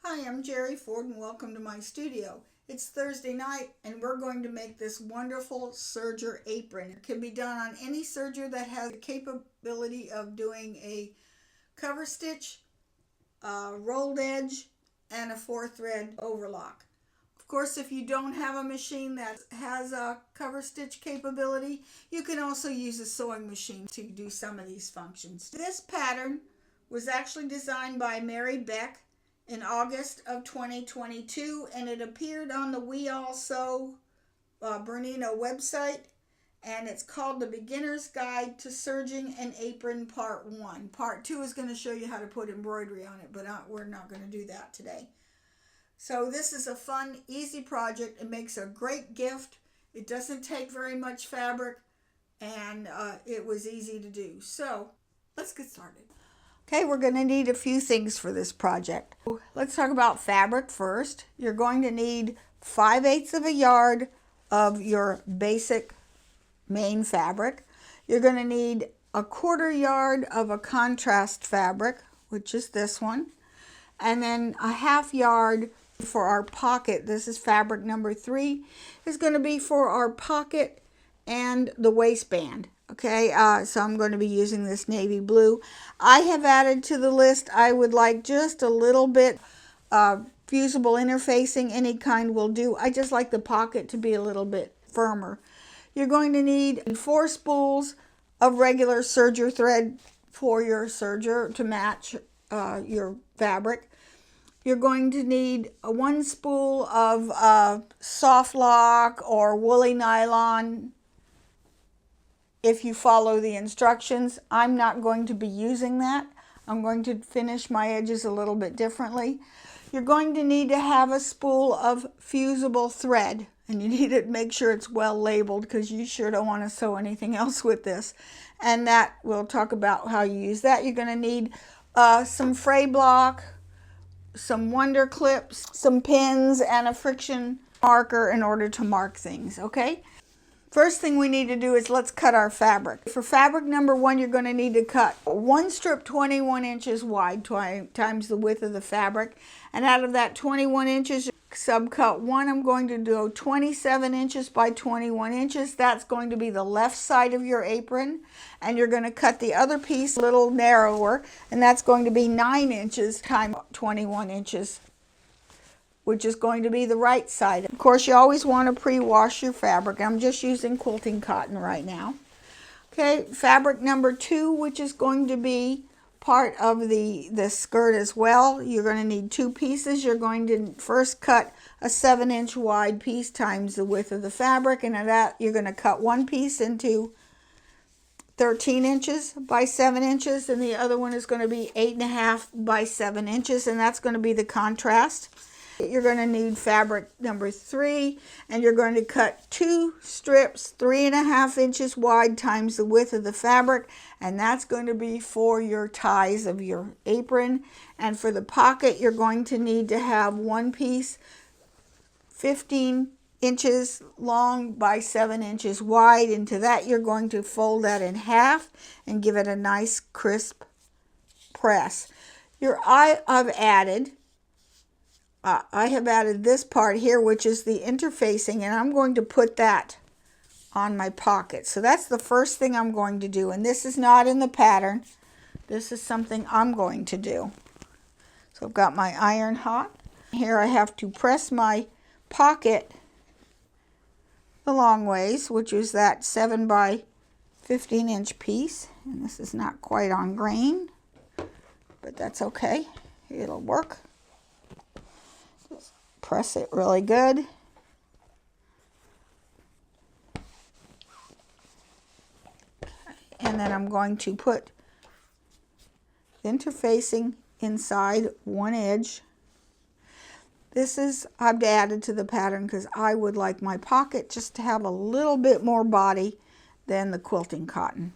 Hi, I'm Jerry Ford and welcome to my studio. It's Thursday night and we're going to make this wonderful serger apron. It can be done on any serger that has the capability of doing a cover stitch, a rolled edge, and a 4-thread overlock. Of course, if you don't have a machine that has a cover stitch capability, you can also use a sewing machine to do some of these functions. This pattern was actually designed by Mary Beck in August of 2022, and it appeared on the We All Sew Bernino website, and it's called The Beginner's Guide to Serging an Apron Part 1. Part 2 is going to show you how to put embroidery on it, but we're not going to do that today. So this is a fun, easy project. It makes a great gift. It doesn't take very much fabric, and it was easy to do. So let's get started. Okay, we're going to need a few things for this project. Let's talk about fabric first. You're going to need 5/8 of a yard of your basic main fabric. You're going to need a 1/4 yard of a contrast fabric, which is this one, and then a 1/2 yard for our pocket. This is fabric number 3. Is going to be for our pocket and the waistband. Okay, so I'm going to be using this navy blue. I have added to the list, I would like just a little bit fusible interfacing, any kind will do. I just like the pocket to be a little bit firmer. You're going to need 4 spools of regular serger thread for your serger to match your fabric. You're going to need 1 spool of soft lock or woolly nylon if you follow the instructions. I'm not going to be using that. I'm going to finish my edges a little bit differently. You're going to need to have a spool of fusible thread, and you need to make sure it's well labeled because you sure don't want to sew anything else with this. And that we'll talk about how you use that. You're going to need some fray block, some wonder clips, some pins, and a friction marker in order to mark things, okay? First thing we need to do is let's cut our fabric. For fabric number 1, you're going to need to cut 1 strip 21 inches wide times the width of the fabric. And out of that 21 inches, subcut 1, I'm going to do 27 inches by 21 inches. That's going to be the left side of your apron. And you're going to cut the other piece a little narrower, and that's going to be 9 inches times 21 inches, which is going to be the right side. Of course, you always want to pre-wash your fabric. I'm just using quilting cotton right now. Okay, fabric number 2, which is going to be part of the skirt as well. You're going to need 2 pieces. You're going to first cut a 7-inch wide piece times the width of the fabric, and at that you're going to cut 1 piece into 13 inches by 7 inches, and the other one is going to be 8.5 by 7 inches, and that's going to be the contrast. You're going to need fabric number 3, and you're going to cut 2 strips 3.5 inches wide times the width of the fabric, and that's going to be for your ties of your apron. And for the pocket, you're going to need to have 1 piece 15 inches long by 7 inches wide. Into that, you're going to fold that in half and give it a nice crisp press. I have added this part here, which is the interfacing, and I'm going to put that on my pocket. So that's the first thing I'm going to do, and this is not in the pattern. This is something I'm going to do. So I've got my iron hot. Here I have to press my pocket the long ways, which is that 7 by 15 inch piece. And this is not quite on grain, but that's okay. It'll work. Just press it really good. And then I'm going to put the interfacing inside one edge. This is, I've added to the pattern because I would like my pocket just to have a little bit more body than the quilting cotton,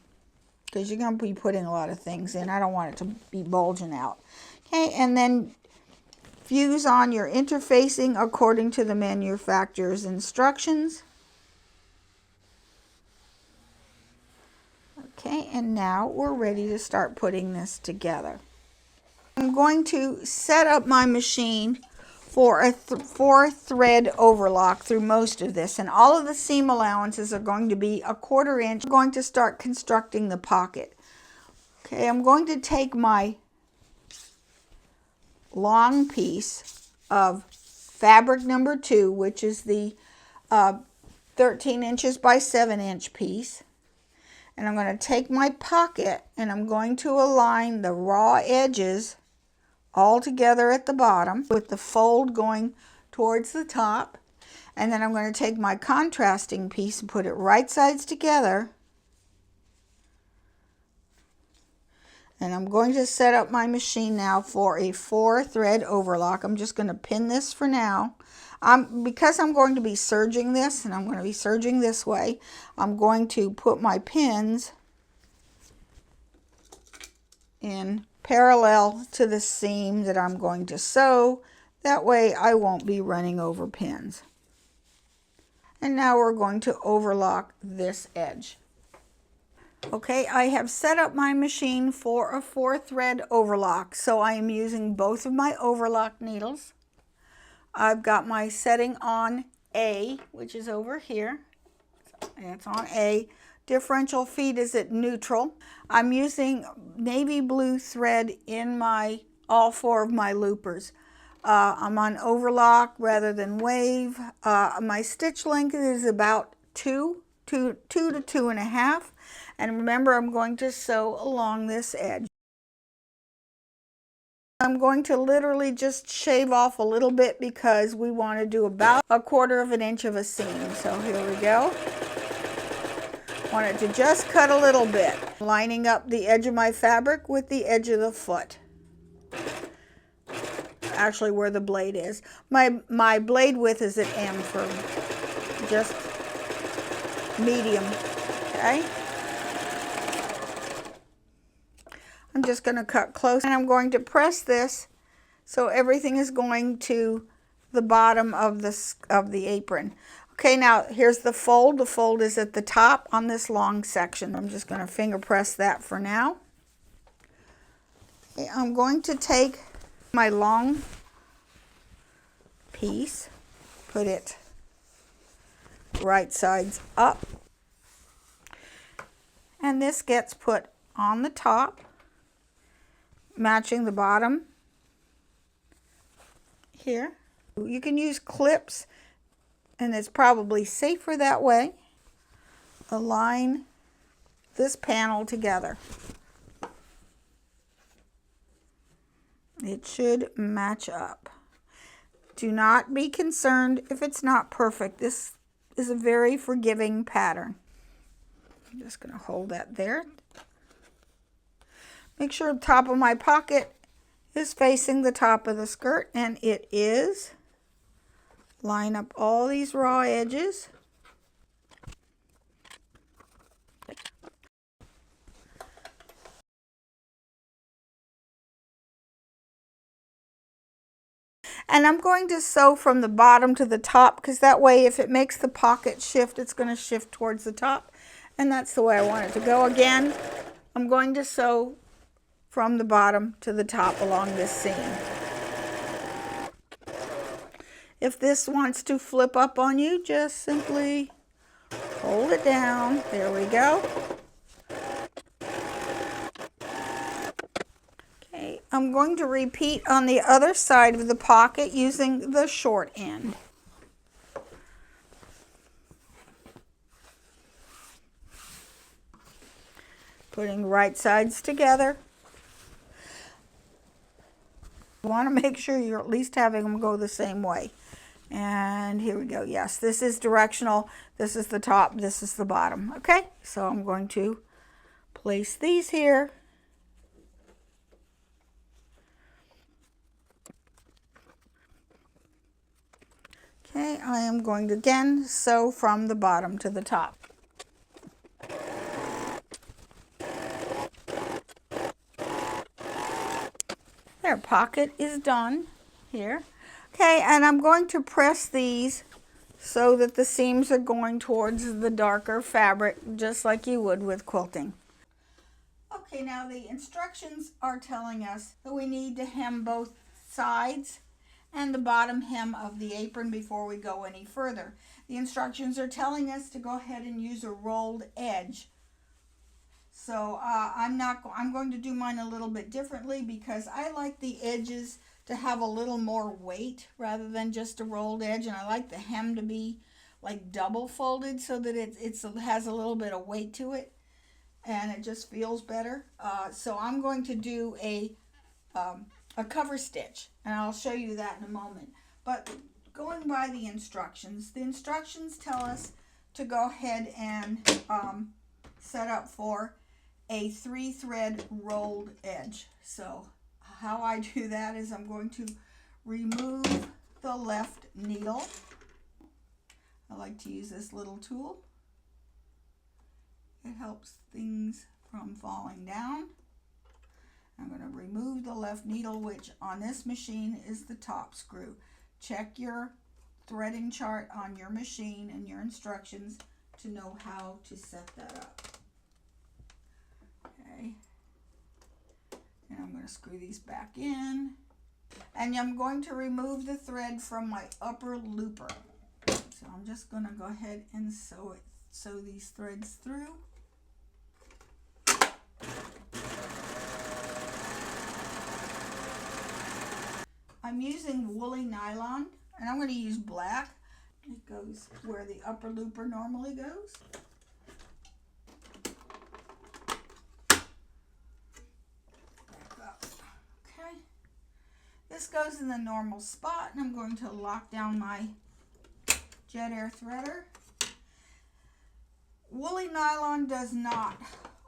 because you're going to be putting a lot of things in. I don't want it to be bulging out. Okay, and then fuse on your interfacing according to the manufacturer's instructions. Okay, and now we're ready to start putting this together. I'm going to set up my machine for a 4-thread overlock through most of this, and all of the seam allowances are going to be 1/4 inch. I'm going to start constructing the pocket. Okay, I'm going to take my long piece of fabric number 2, which is the 13 inches by 7 inch piece, and I'm going to take my pocket and I'm going to align the raw edges all together at the bottom with the fold going towards the top, and then I'm going to take my contrasting piece and put it right sides together, and I'm going to set up my machine now for a 4-thread overlock. I'm just going to pin this for now. Because I'm going to be serging this, and I'm going to be serging this way, I'm going to put my pins in parallel to the seam that I'm going to sew. That way I won't be running over pins. And now we're going to overlock this edge. Okay, I have set up my machine for a 4-thread overlock, so I am using both of my overlock needles. I've got my setting on A, which is over here. It's on A. Differential feed is at neutral. I'm using navy blue thread in all 4 of my loopers. I'm on overlock rather than wave. My stitch length is about 2 to 2.5. And remember, I'm going to sew along this edge. I'm going to literally just shave off a little bit because we want to do about 1/4 inch of a seam. So here we go. Want it to just cut a little bit, lining up the edge of my fabric with the edge of the foot. Actually, where the blade is. My blade width is at M for just medium. Okay. I'm just going to cut close, and I'm going to press this so everything is going to the bottom of the apron. Okay, now here's the fold. The fold is at the top on this long section. I'm just going to finger press that for now. Okay, I'm going to take my long piece, put it right sides up, and this gets put on the top, matching the bottom here. You can use clips, and it's probably safer that way. Align this panel together. It should match up. Do not be concerned if it's not perfect. This is a very forgiving pattern. I'm just going to hold that there. Make sure the top of my pocket is facing the top of the skirt, and it is. Line up all these raw edges. And I'm going to sew from the bottom to the top, because that way if it makes the pocket shift, it's going to shift towards the top. And that's the way I want it to go. Again, I'm going to sew from the bottom to the top along this seam. If this wants to flip up on you, just simply hold it down. There we go. Okay, I'm going to repeat on the other side of the pocket using the short end. Putting right sides together. You want to make sure you're at least having them go the same way. And here we go. Yes, this is directional. This is the top. This is the bottom. Okay, so I'm going to place these here. Okay, I am going to again sew from the bottom to the top. Their pocket is done here. Okay, and I'm going to press these so that the seams are going towards the darker fabric, just like you would with quilting. Okay. Okay, now the instructions are telling us that we need to hem both sides and the bottom hem of the apron before we go any further. The instructions are telling us to go ahead and use a rolled edge. So I'm going to do mine a little bit differently because I like the edges to have a little more weight rather than just a rolled edge, and I like the hem to be like double folded so that it has a little bit of weight to it and it just feels better. So I'm going to do a cover stitch, and I'll show you that in a moment. But going by the instructions tell us to go ahead and set up for a 3-thread rolled edge. So how I do that is I'm going to remove the left needle. I like to use this little tool. It helps things from falling down. I'm going to remove the left needle, which on this machine is the top screw. Check your threading chart on your machine and your instructions to know how to set that up. Okay. And I'm going to screw these back in. And I'm going to remove the thread from my upper looper. So I'm just going to go ahead and sew these threads through. I'm using woolly nylon, and I'm going to use black. It goes where the upper looper normally goes. Back up. Okay. This goes in the normal spot, and I'm going to lock down my jet air threader. Woolly nylon does not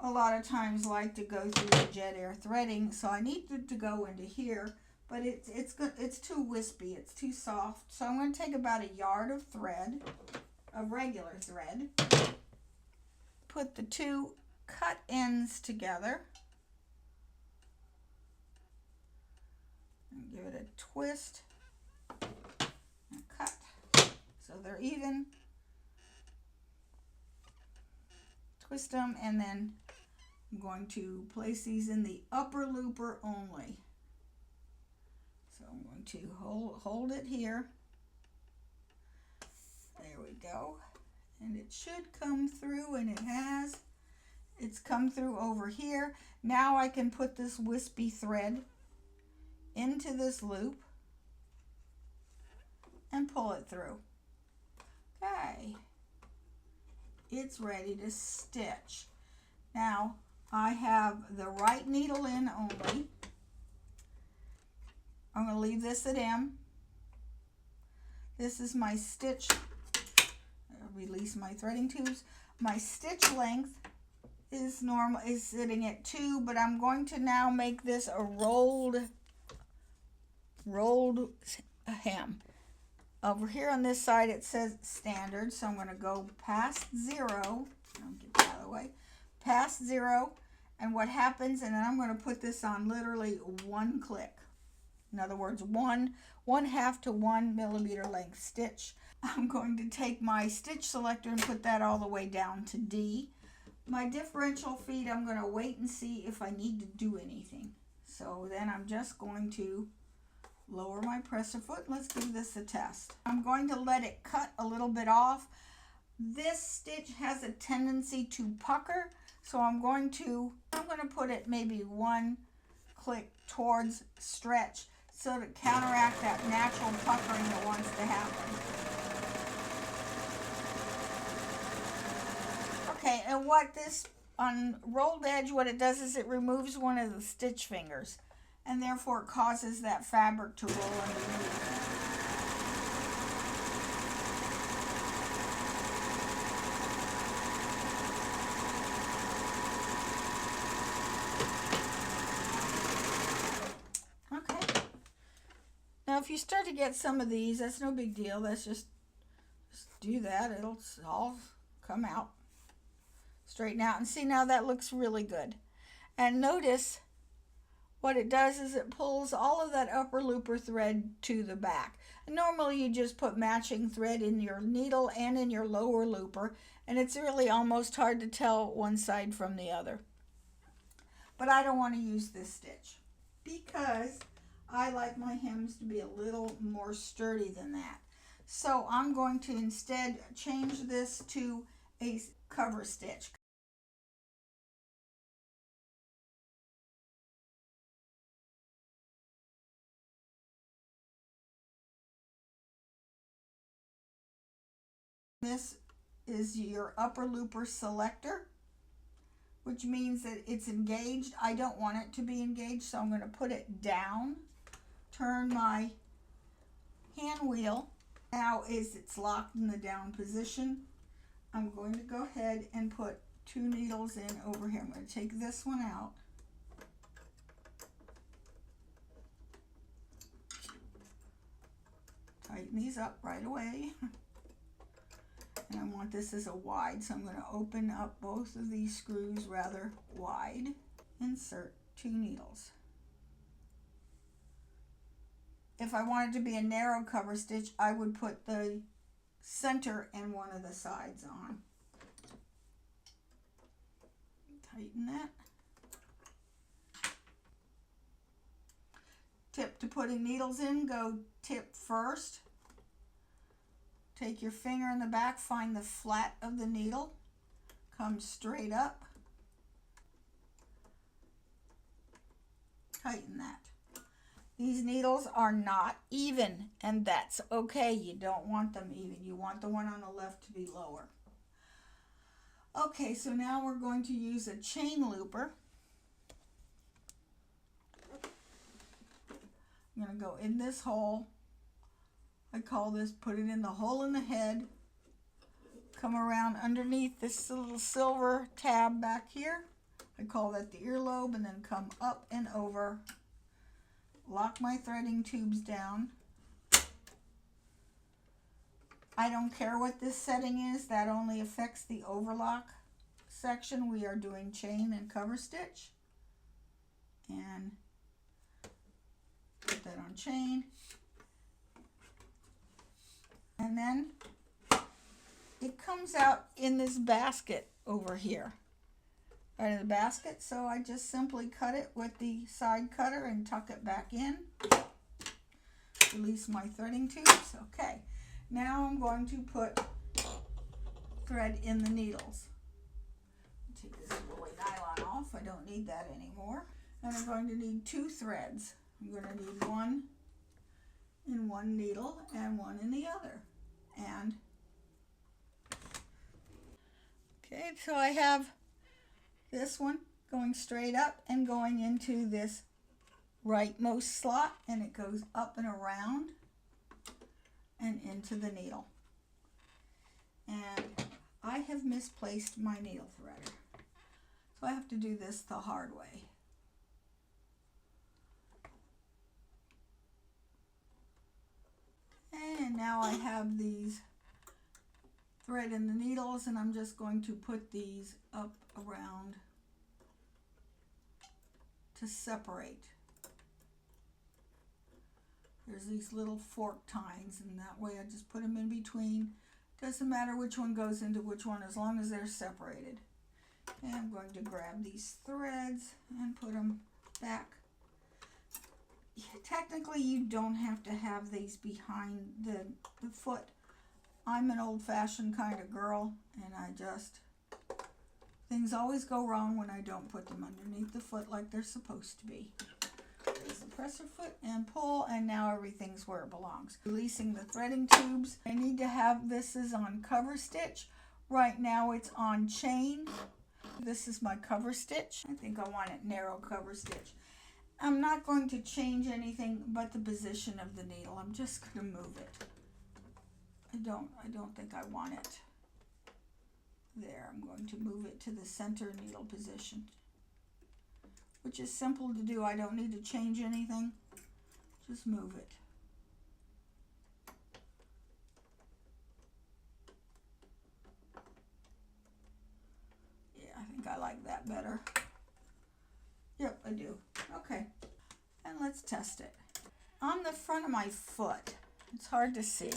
a lot of times like to go through the jet air threading, so I need it to go into here, but it's too wispy, it's too soft. So I'm going to take about a yard of thread, of regular thread, put the two cut ends together, and give it a twist and cut so they're even. Twist them, and then I'm going to place these in the upper looper only. So I'm going to hold it here. There we go. And it should come through, and it has. It's come through over here. Now I can put this wispy thread into this loop and pull it through. Okay. It's ready to stitch. Now I have the right needle in only. I'm going to leave this at M. This is my stitch. Release my threading tubes. My stitch length is sitting at 2, but I'm going to now make this a rolled hem. Over here on this side it says standard, so I'm going to go past 0. I'll get that out of the way. Past 0, and what happens, and then I'm going to put this on literally one click. In other words, one half to 1 millimeter length stitch. I'm going to take my stitch selector and put that all the way down to D. My differential feet, I'm going to wait and see if I need to do anything. So then I'm just going to lower my presser foot. Let's give this a test. I'm going to let it cut a little bit off. This stitch has a tendency to pucker, so I'm going to put it maybe one click towards stretch so to counteract that natural puckering that wants to happen. Okay, and what this on rolled edge, what it does is it removes one of the stitch fingers, and therefore it causes that fabric to roll underneath. Okay. Now if you start to get some of these, that's no big deal. That's just do that. It'll all come out. Straighten out, and see, now that looks really good. And notice what it does is it pulls all of that upper looper thread to the back. And normally you just put matching thread in your needle and in your lower looper, and it's really almost hard to tell one side from the other. but I don't want to use this stitch because I like my hems to be a little more sturdy than that. So I'm going to instead change this to a cover stitch. This is your upper looper selector, which means that it's engaged. I don't want it to be engaged, so I'm going to put it down, turn my hand wheel. Now as it's locked in the down position, I'm going to go ahead and put 2 needles in over here. I'm going to take this one out. Tighten these up right away. And I want this as a wide, so I'm going to open up both of these screws rather wide. Insert 2 needles. If I wanted to be a narrow cover stitch, I would put the center and one of the sides on. Tighten that. Tip to putting needles in, go tip first. Take your finger in the back, find the flat of the needle, come straight up, tighten that. These needles are not even, and that's okay. You don't want them even. You want the one on the left to be lower. Okay, so now we're going to use a chain looper. I'm going to go in this hole. I call this, put it in the hole in the head, come around underneath this little silver tab back here. I call that the earlobe, and then come up and over. Lock my threading tubes down. I don't care what this setting is, that only affects the overlock section. We are doing chain and cover stitch. And put that on chain. And then it comes out in this basket over here, right in the basket. So I just simply cut it with the side cutter and tuck it back in. Release my threading tubes. Okay, now I'm going to put thread in the needles. Take this woolly nylon off. I don't need that anymore. And I'm going to need 2 threads. I'm going to need one in one needle and one in the other. And okay, so I have this one going straight up and going into this rightmost slot, and it goes up and around and into the needle. And I have misplaced my needle threader, so I have to do this the hard way. And now I have these thread in the needles, and I'm just going to put these up around to separate. There's these little fork tines, and that way I just put them in between. Doesn't matter which one goes into which one as long as they're separated. And I'm going to grab these threads and put them back. Technically, you don't have to have these behind the foot. I'm an old-fashioned kind of girl, and things always go wrong when I don't put them underneath the foot like they're supposed to be. Raise the presser foot and pull, and now everything's where it belongs. Releasing the threading tubes. I need to have this is on cover stitch. Right now it's on chain. This is my cover stitch. I think I want it narrow cover stitch. I'm not going to change anything but the position of the needle. I'm just going to move it. I don't think I want it there. I'm going to move it to the center needle position, which is simple to do. I don't need to change anything. Just move it. Yeah, I think I like that better. Yep, I do. Okay, and let's test it. On the front of my foot, it's hard to see,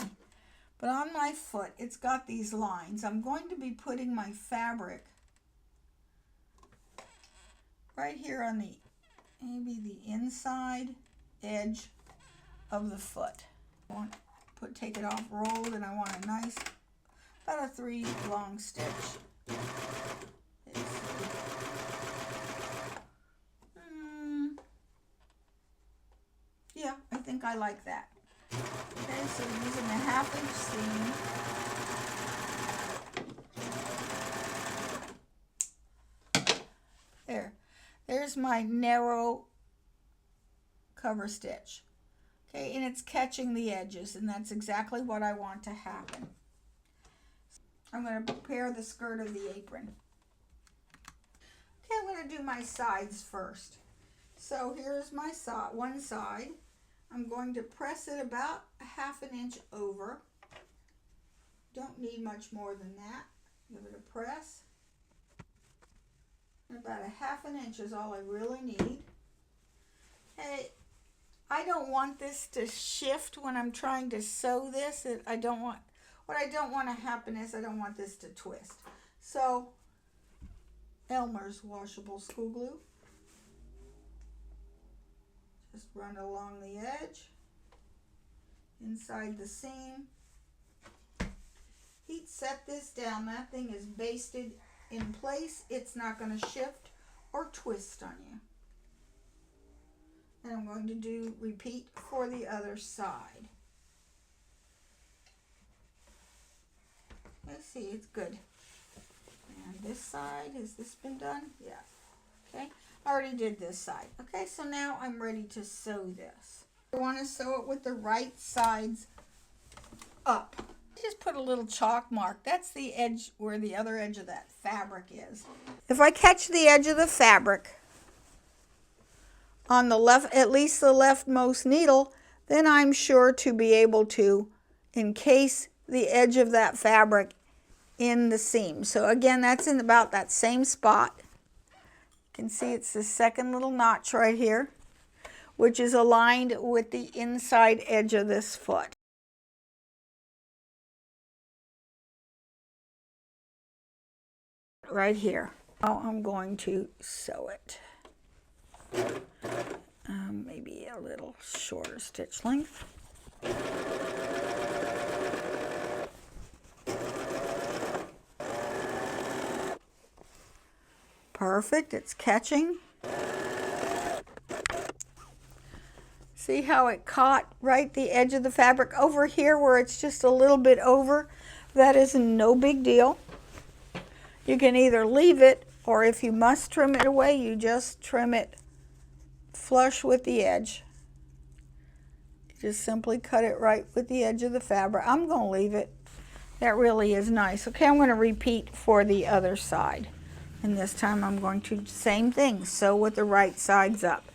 but on my foot, it's got these lines. I'm going to be putting my fabric right here on the, maybe the inside edge of the foot. I want to take it off rolled, and I want a nice, about a 3 long stitch. Yeah, I think I like that. Okay, so using a 1/2 inch seam. There's my narrow cover stitch. Okay, and it's catching the edges, and that's exactly what I want to happen. I'm going to prepare the skirt of the apron. Okay, I'm going to do my sides first. So here's my one side. I'm going to press it about a 1/2 inch over. Don't need much more than that. Give it a press. And about a 1/2 inch is all I really need. Hey, I don't want this to shift when I'm trying to sew this. What I don't want to happen is I don't want this to twist. So, Elmer's washable school glue. Just run along the edge, inside the seam. Heat set this down. That thing is basted in place. It's not going to shift or twist on you. And I'm going to repeat for the other side. Let's see, it's good. And this side, has this been done? Yeah. Okay, I already did this side. Okay, so now I'm ready to sew this. I want to sew it with the right sides up. Just put a little chalk mark. That's the edge where the other edge of that fabric is. If I catch the edge of the fabric on the left, at least the leftmost needle, then I'm sure to be able to encase the edge of that fabric in the seam. So again, that's in about that same spot. You can see it's the second little notch right here, which is aligned with the inside edge of this foot. Right here. Now I'm going to sew it. Maybe a little shorter stitch length. Perfect, it's catching. See how it caught right the edge of the fabric over here where it's just a little bit over? That is no big deal. You can either leave it, or if you must trim it away, you just trim it flush with the edge. Just simply cut it right with the edge of the fabric. I'm going to leave it. That really is nice. Okay, I'm going to repeat for the other side. And this time I'm going to, same thing, sew with the right sides up.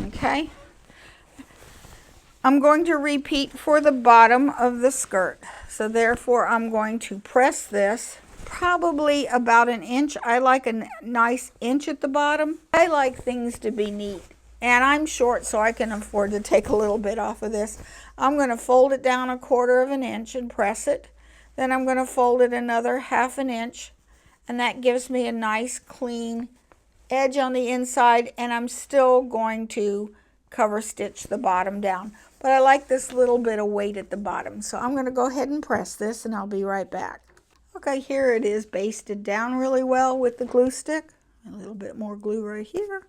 Okay. I'm going to repeat for the bottom of the skirt. So therefore I'm going to press this probably about an inch. I like a nice inch at the bottom. I like things to be neat. And I'm short, so I can afford to take a little bit off of this. I'm going to fold it down 1/4 inch and press it. Then I'm going to fold it another 1/2 inch. And that gives me a nice clean edge on the inside. And I'm still going to cover stitch the bottom down. But I like this little bit of weight at the bottom. So I'm going to go ahead and press this, and I'll be right back. Okay, here it is basted down really well with the glue stick. A little bit more glue right here.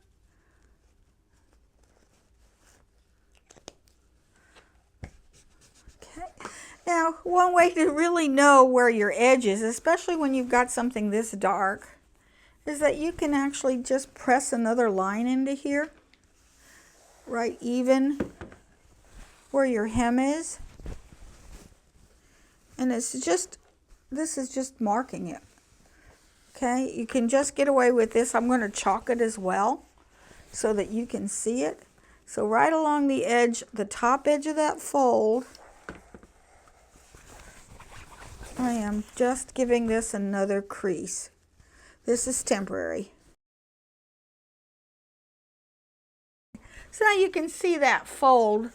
Now, one way to really know where your edge is, especially when you've got something this dark, is that you can actually just press another line into here, right even where your hem is. And it's just, this is just marking it. Okay, you can just get away with this. I'm going to chalk it as well so that you can see it. So right along the edge, the top edge of that fold, I am just giving this another crease. This is temporary. So now you can see that fold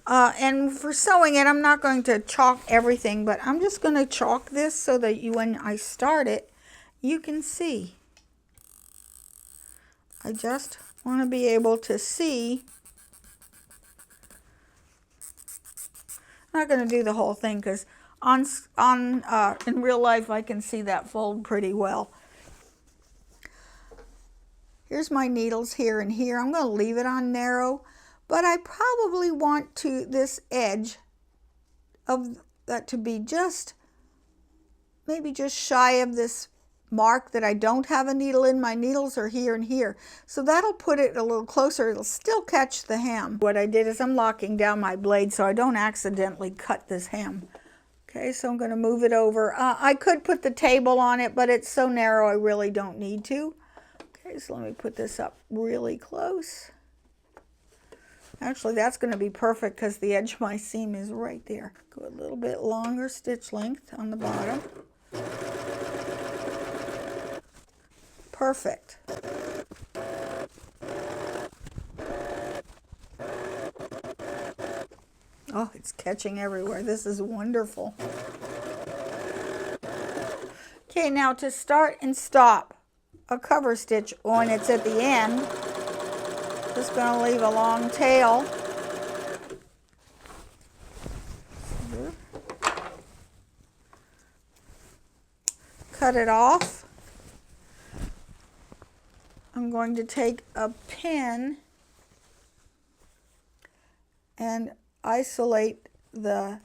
And for sewing it, I'm not going to chalk everything, but I'm just going to chalk this so that when I start it, you can see. I just want to be able to see. I'm not going to do the whole thing because in real life I can see that fold pretty well. Here's my needles here and here. I'm going to leave it on narrow, but I probably want this edge of that to be just maybe just shy of this mark that I don't have a needle in. My needles are here and here, so that'll put it a little closer. It'll still catch the hem. What I did is I'm locking down my blade so I don't accidentally cut this hem. Okay, so I'm going to move it over. I could put the table on it, but it's so narrow I really don't need to. Okay, so let me put this up really close. Actually, that's going to be perfect because the edge of my seam is right there. Go a little bit longer stitch length on the bottom. Perfect. Oh, it's catching everywhere. This is wonderful. Okay, now to start and stop a cover stitch when it's at the end, just going to leave a long tail. Cut it off. I'm going to take a pin and isolate the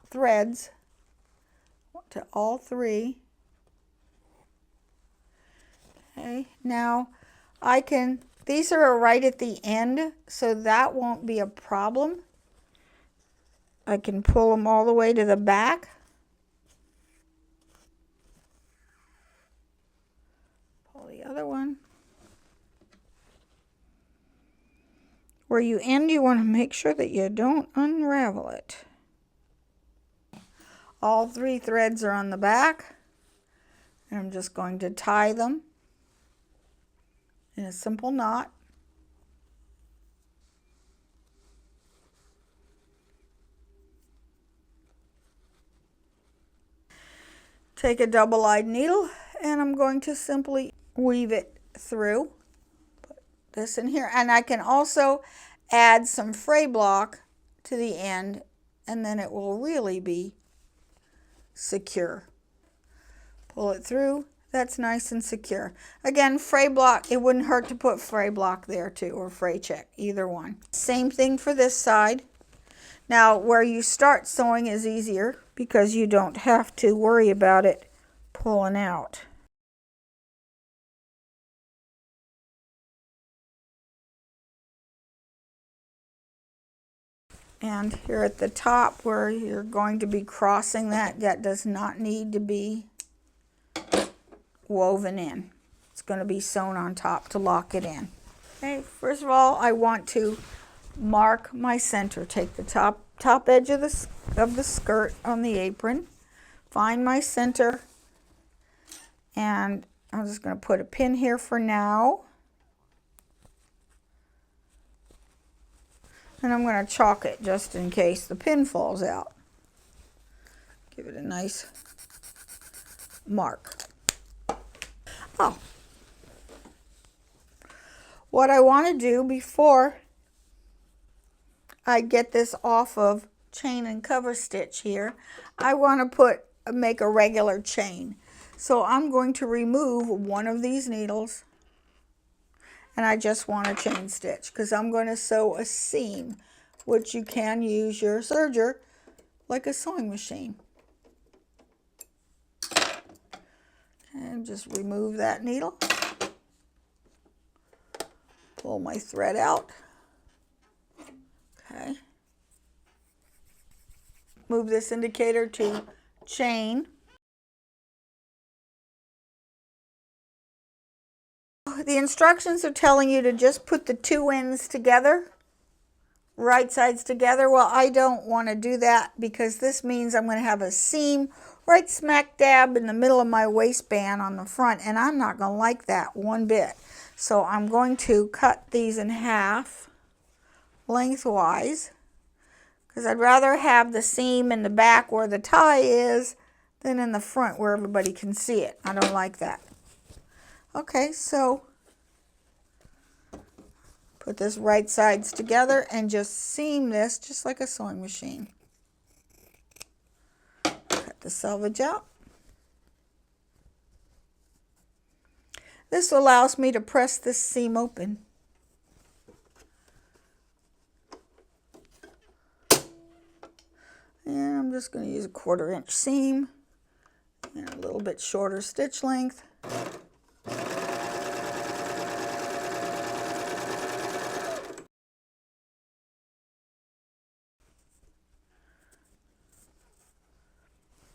threads to all three. Okay, now these are right at the end, so that won't be a problem. I can pull them all the way to the back. Pull the other one. Where you end, you want to make sure that you don't unravel it. All three threads are on the back, and I'm just going to tie them in a simple knot. Take a double-eyed needle, and I'm going to simply weave it through. Put this in here, and I can also add some fray block to the end, and then it will really be secure. Pull it through. That's nice and secure. Again, fray block, it wouldn't hurt to put fray block there too, or fray check, either one. Same thing for this side. Now, where you start sewing is easier because you don't have to worry about it pulling out. And here at the top where you're going to be crossing that does not need to be woven in. It's going to be sewn on top to lock it in. Okay, first of all, I want to mark my center. Take the top edge of the skirt on the apron, find my center, and I'm just going to put a pin here for now. And I'm going to chalk it just in case the pin falls out. Give it a nice mark. Oh, what I want to do before I get this off of chain and cover stitch here, I want to make a regular chain. So I'm going to remove one of these needles, and I just want to chain stitch because I'm going to sew a seam, which you can use your serger like a sewing machine. And just remove that needle. Pull my thread out. Okay. Move this indicator to chain. The instructions are telling you to just put the two ends together, right sides together. Well, I don't want to do that because this means I'm going to have a seam right smack dab in the middle of my waistband on the front, and I'm not going to like that one bit. So I'm going to cut these in half lengthwise. because I'd rather have the seam in the back where the tie is than in the front where everybody can see it. I don't like that. Okay, so put this right sides together and just seam this just like a sewing machine. Cut the selvage out. This allows me to press this seam open. And I'm just going to use a 1/4 inch seam and a little bit shorter stitch length.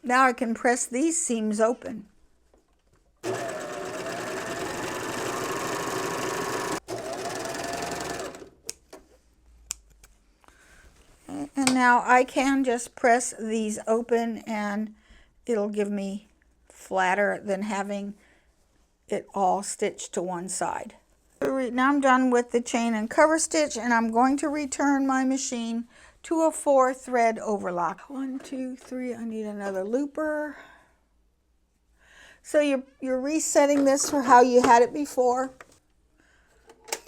Now I can press these seams open. And now I can just press these open and it'll give me flatter than having it all stitched to one side. Now I'm done with the chain and cover stitch, and I'm going to return my machine to a 4-thread overlock. 1, 2, 3, I need another looper. So you're resetting this for how you had it before.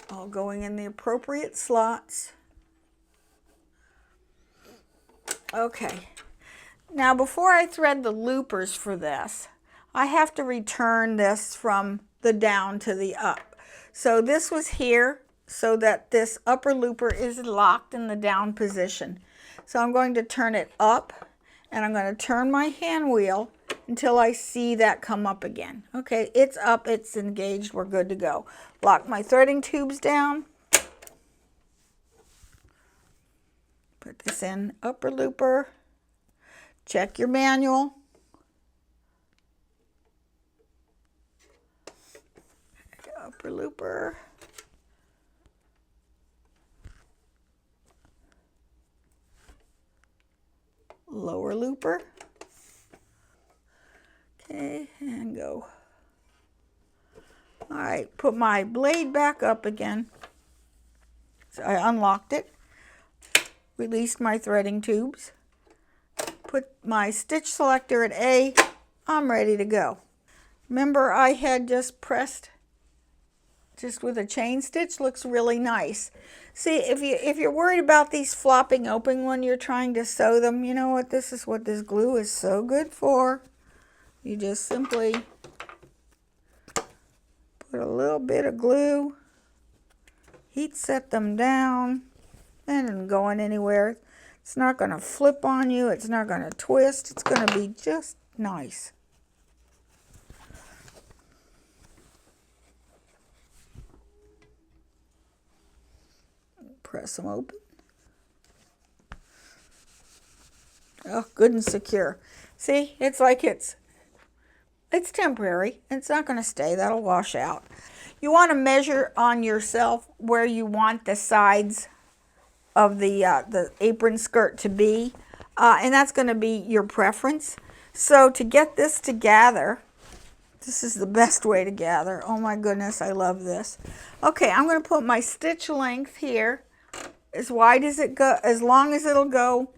All going in the appropriate slots. Okay, now before I thread the loopers for this, I have to return this from the down to the up. So this was here so that this upper looper is locked in the down position. So I'm going to turn it up, and I'm going to turn my hand wheel until I see that come up again. Okay, it's up, it's engaged, we're good to go. Lock my threading tubes down. Put this in upper looper. Check your manual. Upper looper. Lower looper. Okay, and go. All right, put my blade back up again. So I unlocked it. Released my threading tubes, put my stitch selector at A, I'm ready to go. Remember, I had just pressed just with a chain stitch, looks really nice. See, if you're worried about these flopping open when you're trying to sew them, you know what, this is what this glue is so good for. You just simply put a little bit of glue, heat set them down. And isn't going anywhere. It's not going to flip on you. It's not going to twist. It's going to be just nice. Press them open. Oh, good and secure. See, it's like it's temporary. It's not going to stay. That'll wash out. You want to measure on yourself where you want the sides of the apron skirt to be, and that's going to be your preference. So to get this to gather, this is the best way to gather. Oh my goodness, I love this. Okay, I'm going to put my stitch length here as wide as it go, as long as it'll go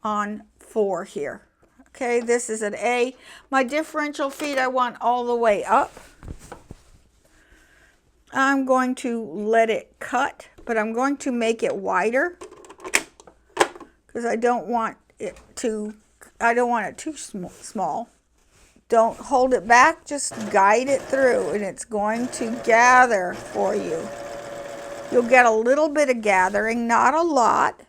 on 4 here. Okay, this is at A. My differential feet I want all the way up. I'm going to let it cut, but I'm going to make it wider because I don't want it too small. Don't hold it back, just guide it through, and it's going to gather for you. You'll get a little bit of gathering, not a lot.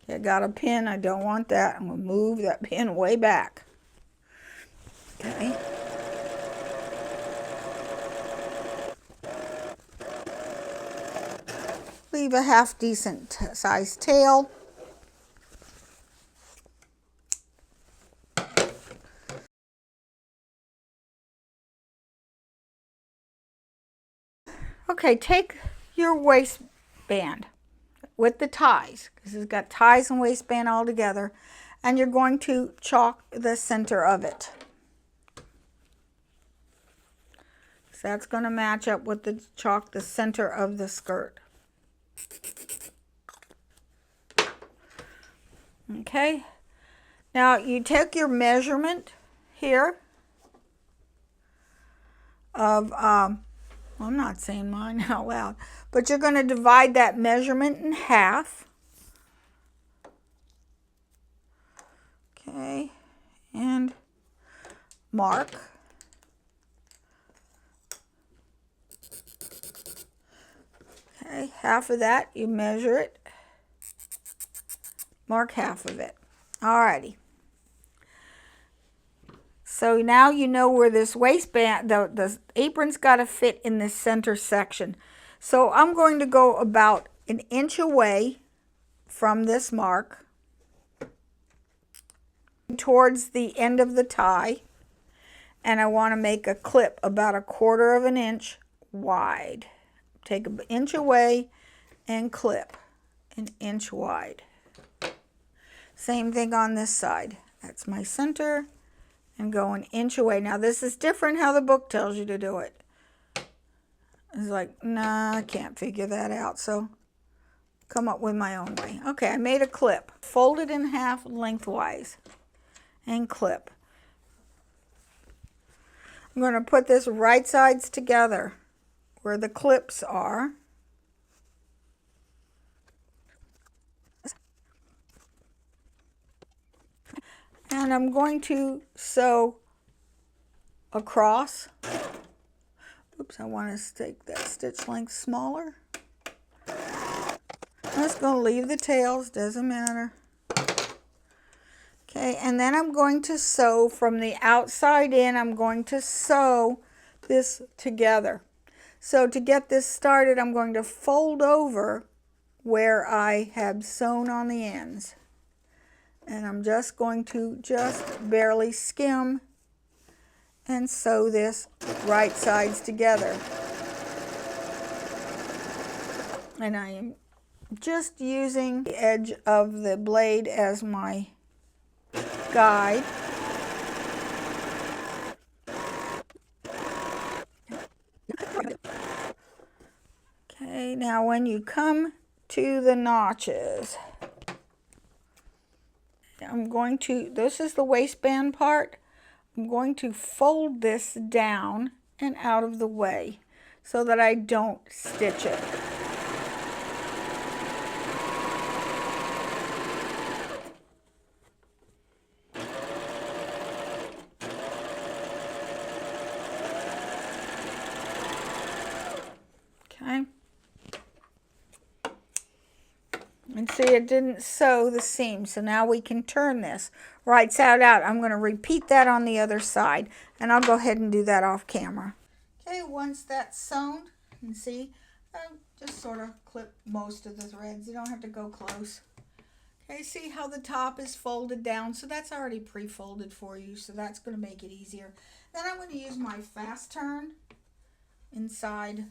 I got a pin, I don't want that. I'm going to move that pin way back. Okay. Leave a half decent sized tail. Okay, take your waistband with the ties, because it's got ties and waistband all together, and you're going to chalk the center of it. So that's going to match up with the chalk the center of the skirt. Okay, now you take your measurement here of, I'm not saying mine out loud, but you're going to divide that measurement in half. Okay, and mark. Okay, half of that, you measure it. Mark half of it. Alrighty. So now you know where this waistband, the apron's got to fit in this center section. So I'm going to go about an inch away from this mark towards the end of the tie. And I want to make a clip about 1/4 of an inch wide. Take an inch away and clip an inch wide. Same thing on this side. That's my center. And go an inch away. Now this is different how the book tells you to do it. It's like, nah, I can't figure that out. So come up with my own way. Okay, I made a clip. Fold it in half lengthwise and clip. I'm going to put this right sides together where the clips are. And I'm going to sew across. Oops, I want to take that stitch length smaller. I'm just going to leave the tails, doesn't matter. Okay, and then I'm going to sew from the outside in. I'm going to sew this together. So to get this started, I'm going to fold over where I have sewn on the ends. And I'm just going to just barely skim and sew this right sides together. And I am just using the edge of the blade as my guide. Okay, now when you come to the notches, I'm going to, this is the waistband part, I'm going to fold this down and out of the way so that I don't stitch it. Okay. And see, it didn't sew the seam, so now we can turn this right side out. I'm going to repeat that on the other side, and I'll go ahead and do that off camera. Okay, once that's sewn, you can see, just sort of clip most of the threads. You don't have to go close. Okay, see how the top is folded down? So that's already pre-folded for you, so that's going to make it easier. Then I'm going to use my fast turn inside.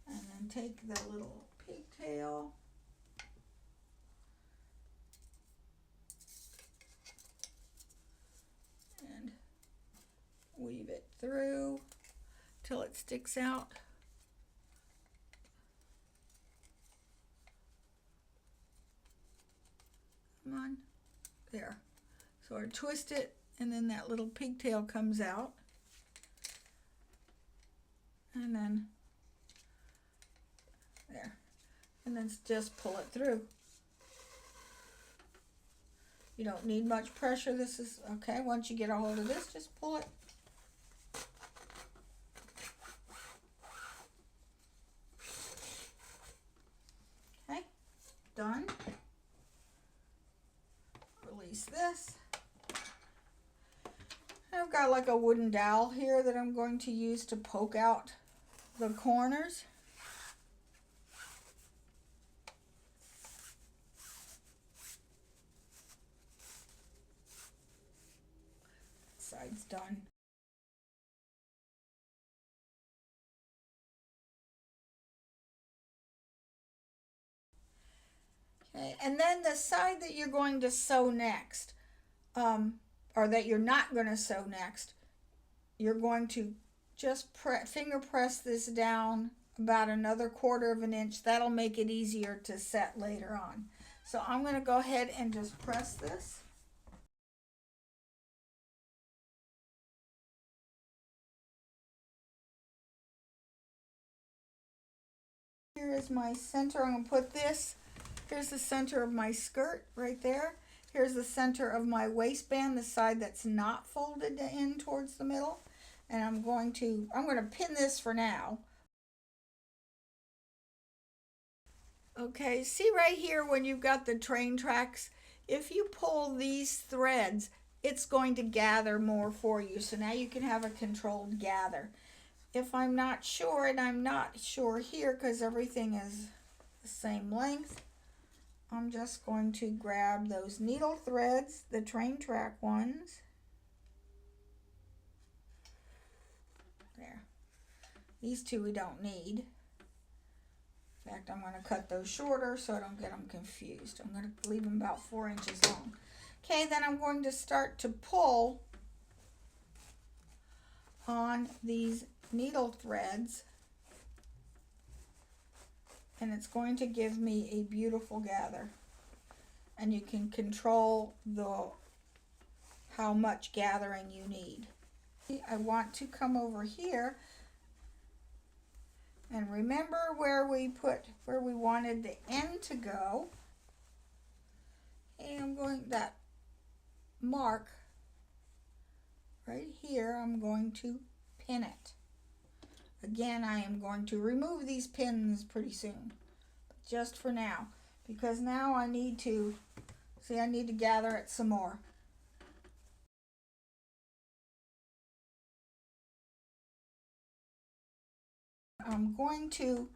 And then take the little pigtail and weave it through till it sticks out. Come on, there. So I twist it, and then that little pigtail comes out. And then there. And then just pull it through. You don't need much pressure. This is okay. Once you get a hold of this, just pull it. Okay, done. Release this. I've got like a wooden dowel here that I'm going to use to poke out the corners. Side's done. Okay, and then the side that you're going to sew next, or that you're not going to sew next, you're going to just finger press this down about another 1/4 of an inch. That'll make it easier to set later on. So I'm going to go ahead and just press this. Here is my center. I'm going to put this. Here's the center of my skirt right there. Here's the center of my waistband, the side that's not folded in towards the middle. And I'm going to pin this for now. Okay, see right here when you've got the train tracks, if you pull these threads, it's going to gather more for you. So now you can have a controlled gather. If I'm not sure, and I'm not sure here because everything is the same length, I'm just going to grab those needle threads, the train track ones. There. These two we don't need. In fact, I'm going to cut those shorter so I don't get them confused. I'm going to leave them about 4 inches long. Okay, then I'm going to start to pull on these needle threads, and it's going to give me a beautiful gather. And you can control how much gathering you need. I want to come over here and remember where we wanted the end to go. And I'm going that mark right here, I'm going to pin it. Again, I am going to remove these pins pretty soon, just for now, because now I need to gather it some more. I'm going to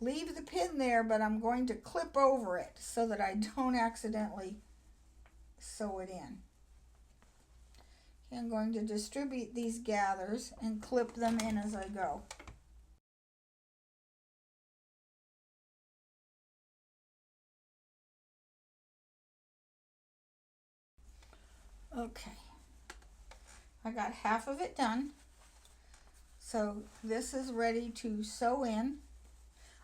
leave the pin there, but I'm going to clip over it so that I don't accidentally sew it in. I'm going to distribute these gathers and clip them in as I go. Okay, I got half of it done. So this is ready to sew in.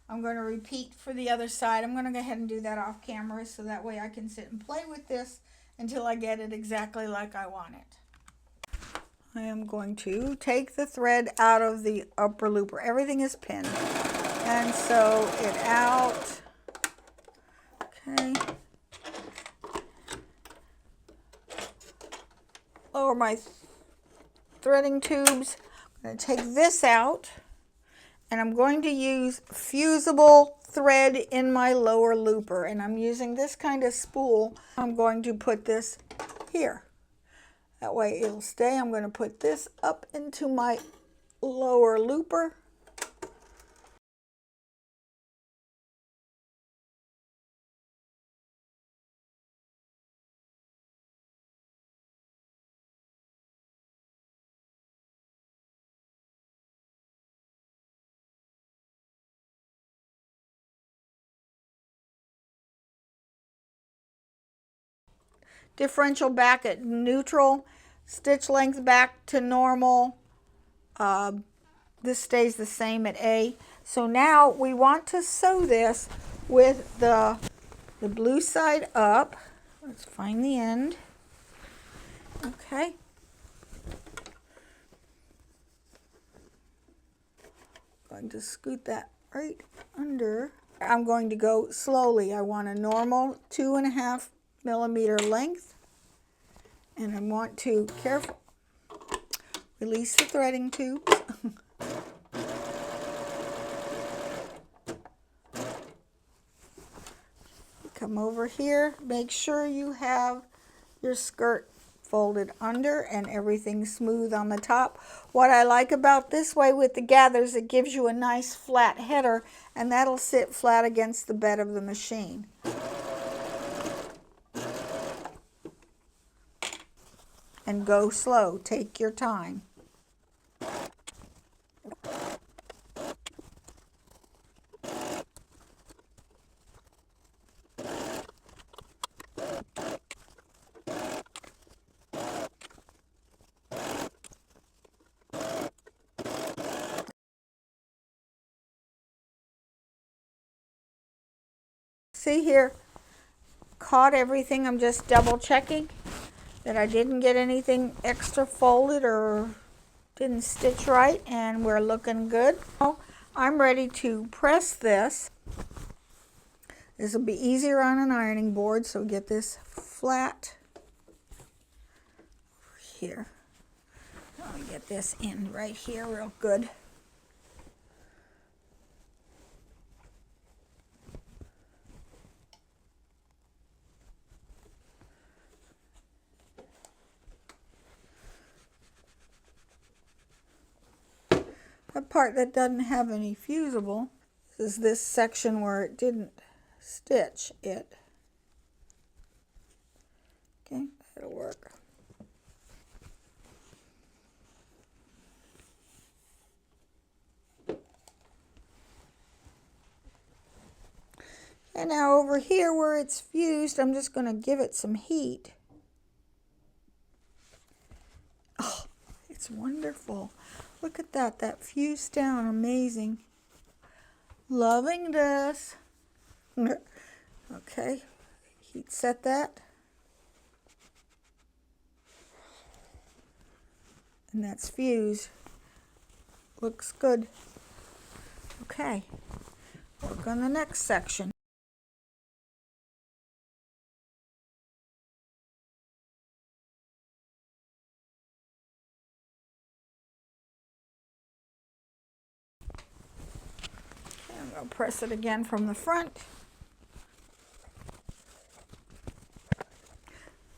I'm going to repeat for the other side. I'm going to go ahead and do that off camera so that way I can sit and play with this until I get it exactly like I want it. I am going to take the thread out of the upper looper. Everything is pinned. And sew it out. Okay. Lower my threading tubes. I'm going to take this out, and I'm going to use fusible thread in my lower looper, and I'm using this kind of spool. I'm going to put this here. That way it'll stay. I'm going to put this up into my lower looper. Differential back at neutral, stitch length back to normal. This stays the same at A. So now we want to sew this with the blue side up. Let's find the end. Okay. Going to scoot that right under. I'm going to go slowly. I want a normal 2.5 millimeter length, and I want to carefully release the threading tubes. Come over here, make sure you have your skirt folded under and everything smooth on the top. What I like about this way with the gathers, it gives you a nice flat header, and that'll sit flat against the bed of the machine. And go slow, take your time. See here, caught everything. I'm just double checking that I didn't get anything extra folded or didn't stitch right, and we're looking good. Now I'm ready to press this. This will be easier on an ironing board, so get this flat here. Let me get this in right here real good. The part that doesn't have any fusible is this section where it didn't stitch it. Okay, that'll work. And now over here where it's fused, I'm just going to give it some heat. Oh, it's wonderful. Look at that, that fused down, amazing. Loving this. Okay, heat set that. And that's fused. Looks good. Okay, work on the next section. I'll press it again from the front.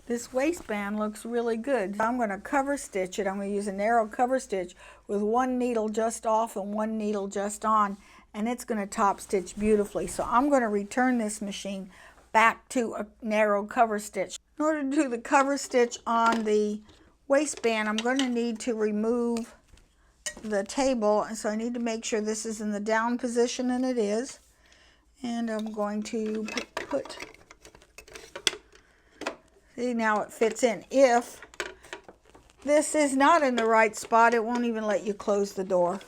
This waistband looks really good. I'm going to cover stitch it. I'm going to use a narrow cover stitch with one needle just off and one needle just on, and it's going to top stitch beautifully. So I'm going to return this machine back to a narrow cover stitch. In order to do the cover stitch on the waistband, I'm going to need to remove the table, so I need to make sure this is in the down position, and it is. And I'm going to put, see, now it fits in. If this is not in the right spot, it won't even let you close the door.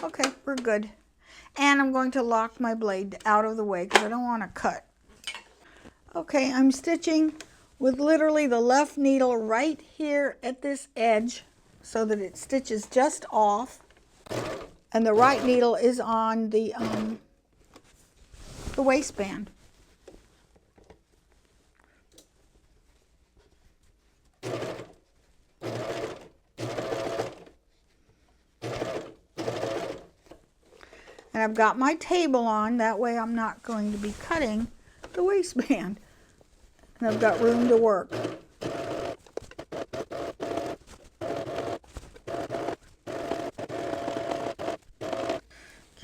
Okay, we're good. And I'm going to lock my blade out of the way because I don't want to cut. Okay, I'm stitching with literally the left needle right here at this edge, so that it stitches just off, and the right needle is on the waistband. And I've got my table on, that way I'm not going to be cutting the waistband, and I've got room to work.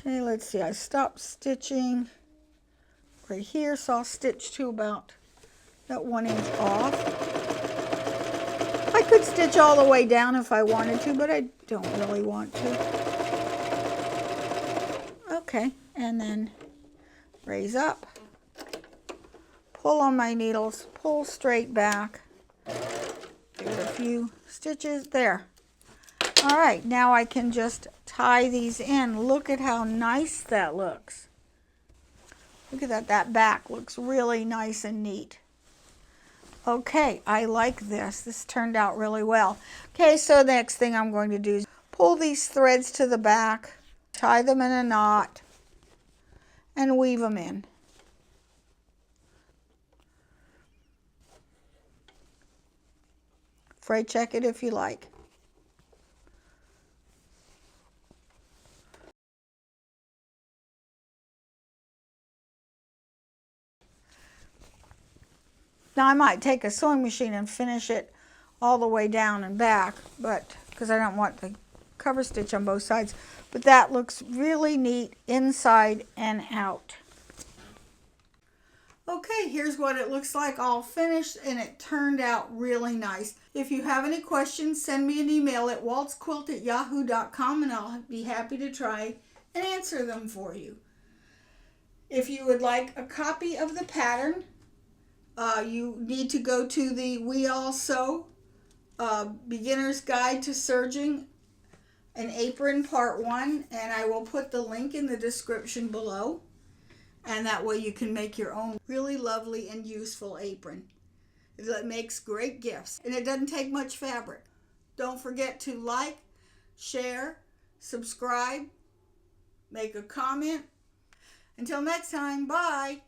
Okay, let's see, I stopped stitching right here, so I'll stitch to about that 1 inch off. I could stitch all the way down if I wanted to, but I don't really want to. Okay, and then raise up, pull on my needles, pull straight back, give it a few stitches there. All right, now I can just tie these in. Look at how nice that looks. Look at that, that back looks really nice and neat. Okay, I like this. This turned out really well. Okay, so the next thing I'm going to do is pull these threads to the back, tie them in a knot, and weave them in. Fray check it if you like. Now I might take a sewing machine and finish it all the way down and back, but because I don't want the cover stitch on both sides, but that looks really neat inside and out. Okay, here's what it looks like all finished, and it turned out really nice. If you have any questions, send me an email at waltzquilt@yahoo.com, and I'll be happy to try and answer them for you. If you would like a copy of the pattern, you need to go to the We All Sew Beginner's Guide to Serging an Apron Part 1, and I will put the link in the description below. And that way you can make your own really lovely and useful apron. It makes great gifts, and it doesn't take much fabric. Don't forget to like, share, subscribe, make a comment. Until next time, bye.